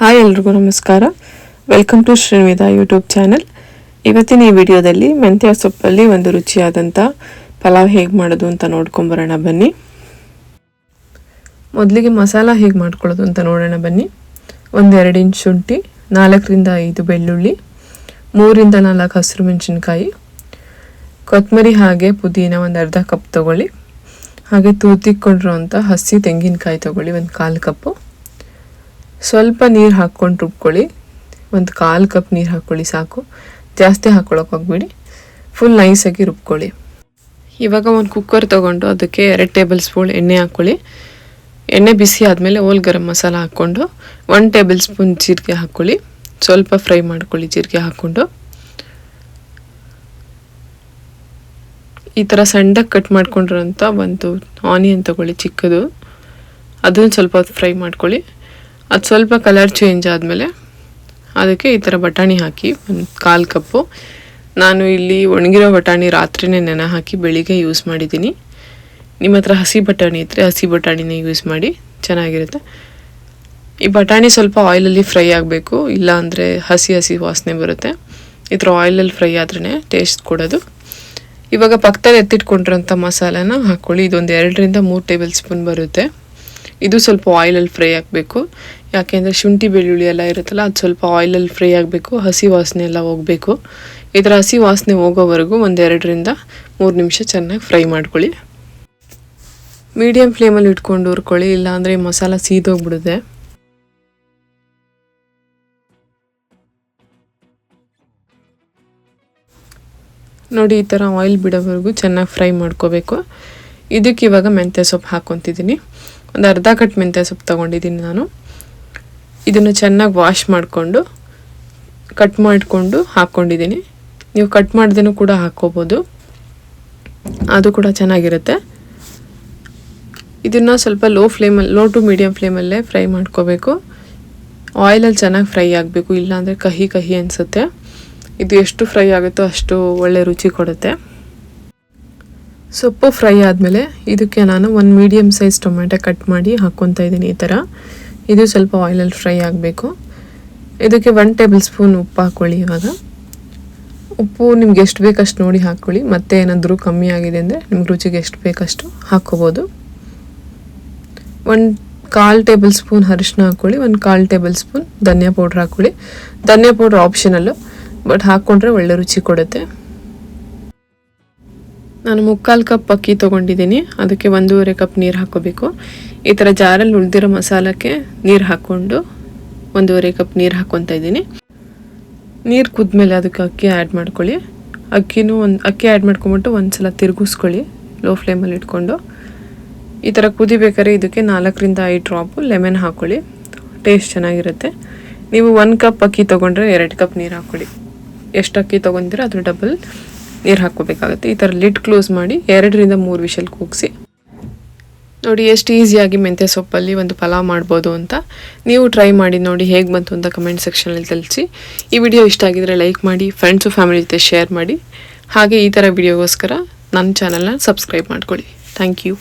Hi ಎಲ್ರಿಗೂ ನಮಸ್ಕಾರ. Welcome to Shrinidha YouTube channel. ಇವತ್ತಿನ ಈ ವಿಡಿಯೋದಲ್ಲಿ ಮೆಂತ್ಯ ಸೊಪ್ಪಲ್ಲಿ ಒಂದು ರುಚಿಯಾದಂಥ ಪಲಾವ್ ಹೇಗೆ ಮಾಡೋದು ಅಂತ ನೋಡ್ಕೊಂಬರೋಣ ಬನ್ನಿ. ಮೊದಲಿಗೆ ಮಸಾಲ ಹೇಗೆ ಮಾಡ್ಕೊಳ್ಳೋದು ಅಂತ ನೋಡೋಣ ಬನ್ನಿ. 1-2 ಇಂಚ್ ಶುಂಠಿ, 4ರಿಂದ 5 ಬೆಳ್ಳುಳ್ಳಿ, 3ರಿಂದ 4 ಹಸಿರು ಮೆಣಸಿನ್ಕಾಯಿ, ಕೊತ್ತಂಬರಿ ಹಾಗೆ ಪುದೀನ ಒಂದು ಅರ್ಧ ಕಪ್ ತೊಗೊಳ್ಳಿ. ಹಾಗೆ ತೂತಿಕೊಂಡಿರೋಂಥ ಹಸಿ ತೆಂಗಿನಕಾಯಿ ತೊಗೊಳ್ಳಿ, ಒಂದು 1/4 ಕಪ್ಪು. ಸ್ವಲ್ಪ ನೀರು ಹಾಕ್ಕೊಂಡು ರುಬ್ಕೊಳ್ಳಿ. ಒಂದು 1/4 ಕಪ್ ನೀರು ಹಾಕ್ಕೊಳ್ಳಿ ಸಾಕು, ಜಾಸ್ತಿ ಹಾಕ್ಕೊಳಕ್ಕೆ ಹೋಗ್ಬೇಡಿ. ಫುಲ್ ನೈಸಾಗಿ ರುಬ್ಕೊಳ್ಳಿ. ಇವಾಗ ಒಂದು ಕುಕ್ಕರ್ ತೊಗೊಂಡು ಅದಕ್ಕೆ 2 ಟೇಬಲ್ ಸ್ಪೂನ್ ಎಣ್ಣೆ ಹಾಕ್ಕೊಳ್ಳಿ. ಎಣ್ಣೆ ಬಿಸಿ ಆದಮೇಲೆ ಹೋಲ್ ಗರಂ ಮಸಾಲ ಹಾಕ್ಕೊಂಡು 1 ಟೇಬಲ್ ಸ್ಪೂನ್ ಜೀರಿಗೆ ಹಾಕ್ಕೊಳ್ಳಿ. ಸ್ವಲ್ಪ ಫ್ರೈ ಮಾಡ್ಕೊಳ್ಳಿ ಜೀರಿಗೆ ಹಾಕ್ಕೊಂಡು. ಈ ಥರ ಸಣ್ಣದಾಗಿ ಕಟ್ ಮಾಡ್ಕೊಂಡಿರೋಂಥ ಒಂದು ಆನಿಯನ್ ತೊಗೊಳ್ಳಿ ಚಿಕ್ಕದು, ಅದನ್ನು ಸ್ವಲ್ಪ ಹೊತ್ತು ಫ್ರೈ ಮಾಡ್ಕೊಳ್ಳಿ. ಅದು ಸ್ವಲ್ಪ ಕಲರ್ ಚೇಂಜ್ ಆದಮೇಲೆ ಅದಕ್ಕೆ ಈ ಥರ ಬಟಾಣಿ ಹಾಕಿ, ಒಂದು 1/4 ಕಪ್ಪು. ನಾನು ಇಲ್ಲಿ ಒಣಗಿರೋ ಬಟಾಣಿ ರಾತ್ರಿನೇ ನೆನೆ ಹಾಕಿ ಬೆಳಿಗ್ಗೆ ಯೂಸ್ ಮಾಡಿದ್ದೀನಿ. ನಿಮ್ಮ ಹತ್ರ ಹಸಿ ಬಟಾಣಿ ಇದ್ದರೆ ಹಸಿ ಬಟಾಣಿನೇ ಯೂಸ್ ಮಾಡಿ, ಚೆನ್ನಾಗಿರುತ್ತೆ. ಈ ಬಟಾಣಿ ಸ್ವಲ್ಪ ಆಯಿಲಲ್ಲಿ ಫ್ರೈ ಆಗಬೇಕು, ಇಲ್ಲ ಅಂದರೆ ಹಸಿ ವಾಸನೆ ಬರುತ್ತೆ. ಈ ಥರ ಆಯಿಲಲ್ಲಿ ಫ್ರೈ ಆದ್ರೇ ಟೇಸ್ಟ್ ಕೊಡೋದು. ಇವಾಗ ಪಕ್ಕದಲ್ಲಿ ಎತ್ತಿಟ್ಕೊಂಡಿರೋಂಥ ಮಸಾಲಾನ ಹಾಕ್ಕೊಳ್ಳಿ. ಇದೊಂದು 2ರಿಂದ 3 ಟೇಬಲ್ ಸ್ಪೂನ್ ಬರುತ್ತೆ. ಇದು ಸ್ವಲ್ಪ ಆಯಿಲಲ್ಲಿ ಫ್ರೈ ಆಗಬೇಕು, ಯಾಕೆಂದರೆ ಶುಂಠಿ ಬೆಳ್ಳುಳ್ಳಿ ಎಲ್ಲ ಇರುತ್ತಲ್ಲ, ಅದು ಸ್ವಲ್ಪ ಆಯಿಲಲ್ಲಿ ಫ್ರೈ ಆಗಬೇಕು, ಹಸಿ ವಾಸನೆ ಎಲ್ಲ ಹೋಗಬೇಕು. ಈ ಥರ ಹಸಿ ವಾಸನೆ ಹೋಗೋವರೆಗೂ 1-2ರಿಂದ 3 ನಿಮಿಷ ಚೆನ್ನಾಗಿ ಫ್ರೈ ಮಾಡ್ಕೊಳ್ಳಿ. ಮೀಡಿಯಮ್ ಫ್ಲೇಮಲ್ಲಿ ಇಟ್ಕೊಂಡು ಹುರ್ಕೊಳ್ಳಿ, ಇಲ್ಲಾಂದರೆ ಮಸಾಲ ಸೀದೋಗ್ಬಿಡುತ್ತೆ. ನೋಡಿ, ಈ ಥರ ಆಯಿಲ್ ಬಿಡೋವರೆಗೂ ಚೆನ್ನಾಗಿ ಫ್ರೈ ಮಾಡ್ಕೋಬೇಕು. ಇದಕ್ಕೆ ಇವಾಗ ಮೆಂತ್ಯ ಸೊಪ್ಪು ಹಾಕ್ಕೊತಿದ್ದೀನಿ. ಒಂದು ಅರ್ಧ ಕಟ್ ಮೆಂತ್ಯ ಸೊಪ್ಪು ತೊಗೊಂಡಿದ್ದೀನಿ ನಾನು. ಇದನ್ನು ಚೆನ್ನಾಗಿ ವಾಶ್ ಮಾಡಿಕೊಂಡು ಕಟ್ ಮಾಡಿಕೊಂಡು ಹಾಕ್ಕೊಂಡಿದ್ದೀನಿ. ನೀವು ಕಟ್ ಮಾಡ್ದೇನೂ ಕೂಡ ಹಾಕ್ಕೋಬೋದು, ಅದು ಕೂಡ ಚೆನ್ನಾಗಿರುತ್ತೆ. ಇದನ್ನು ಸ್ವಲ್ಪ ಲೋ ಟು ಮೀಡಿಯಮ್ ಫ್ಲೇಮಲ್ಲೇ ಫ್ರೈ ಮಾಡ್ಕೋಬೇಕು. ಆಯಿಲಲ್ಲಿ ಚೆನ್ನಾಗಿ ಫ್ರೈ ಆಗಬೇಕು, ಇಲ್ಲಾಂದರೆ ಕಹಿ ಅನಿಸುತ್ತೆ. ಇದು ಎಷ್ಟು ಫ್ರೈ ಆಗುತ್ತೋ ಅಷ್ಟು ಒಳ್ಳೆ ರುಚಿ ಕೊಡುತ್ತೆ. ಸೊಪ್ಪು ಫ್ರೈ ಆದಮೇಲೆ ಇದಕ್ಕೆ ನಾನು ಒಂದು ಮೀಡಿಯಮ್ ಸೈಜ್ ಟೊಮೆಟೊ ಕಟ್ ಮಾಡಿ ಹಾಕ್ಕೊತಾ ಇದ್ದೀನಿ. ಈ ಥರ ಇದು ಸ್ವಲ್ಪ ಆಯಿಲಲ್ಲಿ ಫ್ರೈ ಆಗಬೇಕು. ಇದಕ್ಕೆ 1 ಟೇಬಲ್ ಸ್ಪೂನ್ ಉಪ್ಪು ಹಾಕ್ಕೊಳ್ಳಿ. ಇವಾಗ ಉಪ್ಪು ನಿಮ್ಗೆ ಎಷ್ಟು ಬೇಕಷ್ಟು ನೋಡಿ ಹಾಕ್ಕೊಳ್ಳಿ. ಮತ್ತೆ ಏನಾದರೂ ಕಮ್ಮಿ ಆಗಿದೆ ಅಂದರೆ ನಿಮ್ಗೆ ರುಚಿಗೆ ಎಷ್ಟು ಬೇಕಷ್ಟು ಹಾಕ್ಕೋಬೋದು. 1/4 ಟೇಬಲ್ ಸ್ಪೂನ್ ಅರಿಶಿನ ಹಾಕ್ಕೊಳ್ಳಿ. 1/4 ಟೇಬಲ್ ಸ್ಪೂನ್ ಧನಿಯಾ ಪೌಡ್ರ್ ಹಾಕ್ಕೊಳ್ಳಿ. ಧನಿಯಾ ಪೌಡ್ರ್ ಆಪ್ಷನಲ್ಲು, ಬಟ್ ಹಾಕ್ಕೊಂಡ್ರೆ ಒಳ್ಳೆ ರುಚಿ ಕೊಡುತ್ತೆ. ನಾನು 3/4 ಕಪ್ ಅಕ್ಕಿ ತೊಗೊಂಡಿದ್ದೀನಿ. ಅದಕ್ಕೆ 1.5 ಕಪ್ ನೀರು ಹಾಕ್ಕೋಬೇಕು. ಈ ಥರ ಜಾರಲ್ಲಿ ಉಳಿದಿರೋ ಮಸಾಲಕ್ಕೆ ನೀರು ಹಾಕ್ಕೊಂಡು 1.5 ಕಪ್ ನೀರು ಹಾಕ್ಕೊತಾ ಇದ್ದೀನಿ. ನೀರು ಕುದ್ಮೇಲೆ ಅದಕ್ಕೆ ಅಕ್ಕಿ ಆ್ಯಡ್ ಮಾಡ್ಕೊಳ್ಳಿ. ಅಕ್ಕಿ ಆ್ಯಡ್ ಮಾಡ್ಕೊಂಬಿಟ್ಟು ಒಂದು ಸಲ ತಿರುಗಿಸ್ಕೊಳ್ಳಿ ಲೋ ಫ್ಲೇಮಲ್ಲಿ ಇಟ್ಕೊಂಡು. ಈ ಥರ ಕುದಿಬೇಕಾದ್ರೆ ಇದಕ್ಕೆ 4ರಿಂದ 5 ಡ್ರಾಪು ಲೆಮನ್ ಹಾಕ್ಕೊಳ್ಳಿ, ಟೇಸ್ಟ್ ಚೆನ್ನಾಗಿರುತ್ತೆ. ನೀವು 1 ಕಪ್ ಅಕ್ಕಿ ತೊಗೊಂಡ್ರೆ 2 ಕಪ್ ನೀರು ಹಾಕ್ಕೊಳ್ಳಿ. ಎಷ್ಟು ಅಕ್ಕಿ ತೊಗೊಂತೀರೋ ಅದ್ರ ಡಬಲ್ ನೀರು ಹಾಕ್ಕೋಬೇಕಾಗುತ್ತೆ. ಈ ಥರ ಲಿಡ್ ಕ್ಲೋಸ್ ಮಾಡಿ 2ರಿಂದ 3 ವಿಷಲ್ ಕೂಗಿಸಿ. ನೋಡಿ ಎಷ್ಟು ಈಸಿಯಾಗಿ ಮೆಂತ್ಯ ಸೊಪ್ಪಲ್ಲಿ ಒಂದು ಪಲಾವ್ ಮಾಡ್ಬೋದು ಅಂತ. ನೀವು ಟ್ರೈ ಮಾಡಿ ನೋಡಿ, ಹೇಗೆ ಬಂತು ಅಂತ ಕಮೆಂಟ್ ಸೆಕ್ಷನಲ್ಲಿ ತಿಳಿಸಿ. ಈ ವಿಡಿಯೋ ಇಷ್ಟ ಆಗಿದರೆ ಲೈಕ್ ಮಾಡಿ, ಫ್ರೆಂಡ್ಸು ಫ್ಯಾಮಿಲಿ ಜೊತೆ ಶೇರ್ ಮಾಡಿ. ಹಾಗೆ ಈ ಥರ ವಿಡಿಯೋಗೋಸ್ಕರ ನನ್ನ ಚಾನಲ್ನ ಸಬ್ಸ್ಕ್ರೈಬ್ ಮಾಡ್ಕೊಳ್ಳಿ. Thank you.